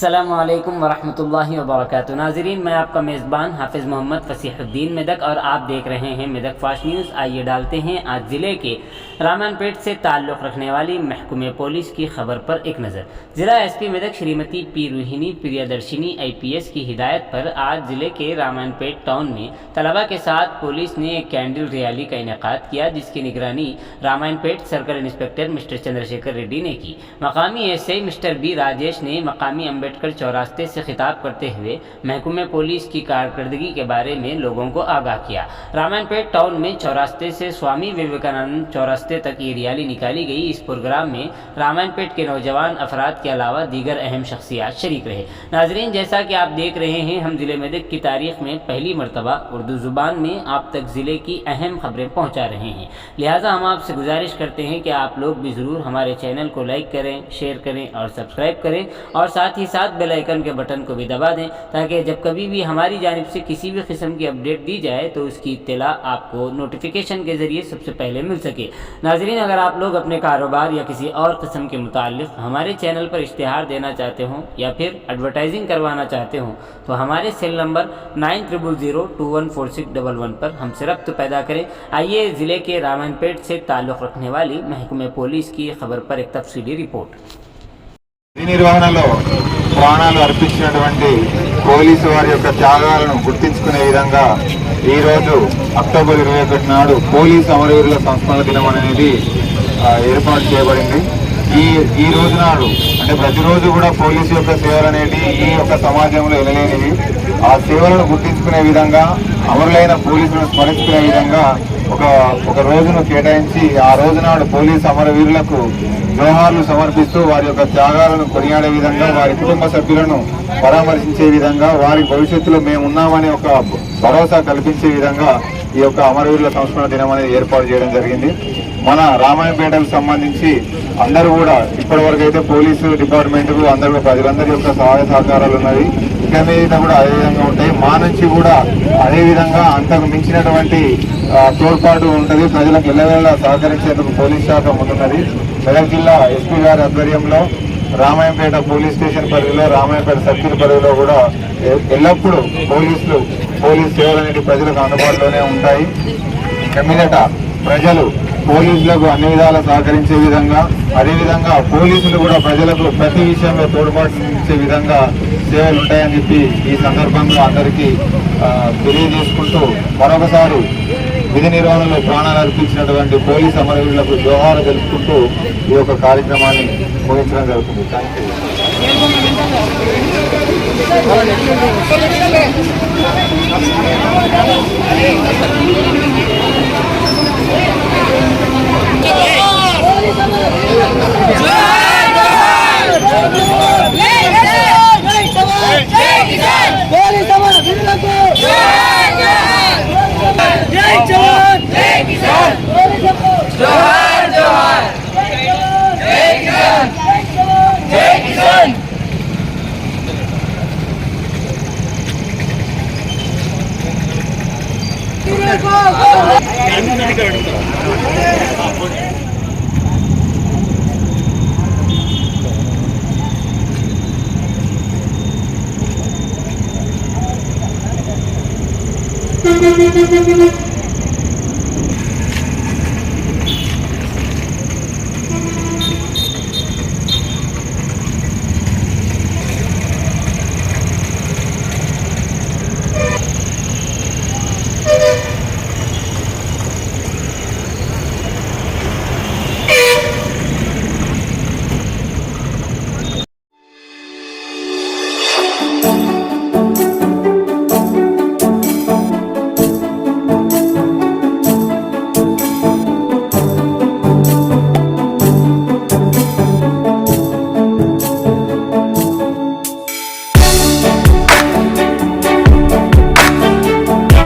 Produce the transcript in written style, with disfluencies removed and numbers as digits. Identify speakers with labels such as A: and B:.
A: अस्सलामुअलैकुम वरहमतुल्लाहि वबरकातुहू। नाज़रीन, मैं आपका मेज़बान हाफिज़ मोहम्मद फ़सीहुद्दीन मेदक और आप देख रहे हैं मेदक फास्ट न्यूज़। आइए डालते हैं आज ज़िले के रामायणपेट से ताल्लुक़ रखने वाली महकमे पुलिस की खबर पर एक नज़र। ज़िला SP Medak Shrimati P Rohini Priyadarshini IPS की हिदायत पर आज ज़िले के रामायणपेट टाउन में तलबा के साथ पुलिस ने एक कैंडल रैली का इनेकाद किया, जिसकी निगरानी Ramayanpet circle inspector mister Chandrashekar Reddy ने की। मकामी SI मिस्टर B राजेश ने मकामी अम्बेडकर चौरास्ते से खिताब करते हुए महकमे पुलिस की कारकर्दगी के बारे में लोगों को आगाह किया। रामायणपेट टाउन में चौरास्ते से स्वामी विवेकानंद चौरास्ते तक ये रैली निकाली गई। इस प्रोग्राम में रामायणपेट के नौजवान अफराद के अलावा दीगर अहम शख्सियात शरीक रहे। नाजरीन, जैसा कि आप देख रहे हैं, हम ज़िले मेदक की तारीख में पहली मरतबा उर्दू ज़ुबान में आप तक ज़िले की अहम खबरें पहुँचा रहे हैं। लिहाजा हम आपसे गुजारिश करते हैं कि आप लोग भी ज़रूर हमारे चैनल को लाइक करें, शेयर करें और सब्सक्राइब करें, और साथ ही साथ बेल आइकन के बटन को भी दबा दें, ताकि जब कभी भी हमारी जानिब से किसी भी किस्म की अपडेट दी जाए तो उसकी इत्तला आपको नोटिफिकेशन के ज़रिए सबसे पहले मिल सके। नाजरीन, अगर आप लोग अपने कारोबार या किसी और किस्म के मुताल्लिक़ हमारे चैनल पर इश्तिहार देना चाहते हों या फिर एडवर्टाइजिंग करवाना चाहते हों तो हमारे सेल नंबर 9000214611 पर हमसे रब्त पैदा करें। आइए ज़िले के रामायणपेट से ताल्लुक़ रखने वाली महकमे पुलिस की खबर पर एक तफसीली रिपोर्ट।
B: నిర్వహణలో ప్రాణాలు అర్పించినటువంటి పోలీసు వారి యొక్క త్యాగాలను గుర్తించుకునే విధంగా ఈరోజు అక్టోబర్ 21 నాడు పోలీసు అమరవీరుల సంస్మరణ దినం అనేది ఏర్పాటు చేయబడింది। ఈ రోజు నాడు అంటే ప్రతిరోజు కూడా పోలీసు యొక్క సేవలు అనేవి ఈ యొక్క సమాజంలో ఎనలేనివి। ఆ సేవలను గుర్తించుకునే విధంగా, అమరులైన పోలీసులను స్మరించుకునే విధంగా ఒక రోజును కేటాయించి ఆ రోజు నాడు పోలీసు అమరవీరులకు జోహార్లు సమర్పిస్తూ వారి యొక్క త్యాగాలను కొనియాడే విధంగా, వారి కుటుంబ సభ్యులను పరామర్శించే విధంగా, వారి భవిష్యత్తులో మేము ఉన్నామని ఒక భరోసా కల్పించే విధంగా ఈ యొక్క అమరవీరుల సంస్మరణ దినం అనేది ఏర్పాటు చేయడం జరిగింది। మన రామాయణపేటకు సంబంధించి అందరూ కూడా ఇప్పటివరకు అయితే పోలీసు డిపార్ట్మెంట్కు అందరూ ప్రజలందరి యొక్క సహాయ సహకారాలు ఉన్నవి, ఇక మీద కూడా అదే విధంగా ఉంటాయి। మా నుంచి కూడా అదేవిధంగా అంతకు మించినటువంటి తోడ్పాటు ఉంటుంది। ప్రజలకు ఎల్లవేళలా సహకరించేందుకు పోలీస్ శాఖ ముందున్నది। మెదక్ జిల్లా SP గారి ఆధ్వర్యంలో రామాయణపేట పోలీస్ స్టేషన్ పరిధిలో, రామాయణపేట సర్కిల్ పరిధిలో కూడా ఎల్లప్పుడూ పోలీస్ సేవలు అనేవి ప్రజలకు అందుబాటులోనే ఉంటాయి। ఇక మీదట ప్రజలు పోలీసులకు అన్ని విధాలా సహకరించే విధంగా, అదేవిధంగా పోలీసులు కూడా ప్రజలకు ప్రతి విషయంలో తోడ్పాటు ఇచ్చే విధంగా సేవలు ఉంటాయని చెప్పి ఈ సందర్భంగా అందరికీ తెలియజేసుకుంటూ, మరొకసారి విధి నిర్వహణలో ప్రాణాలు అర్పించినటువంటి పోలీస్ అమరవీరులకు జోహారు తెలుపుకుంటూ ఈ యొక్క కార్యక్రమాన్ని ముగించడం జరుగుతుంది।
C: Thank you.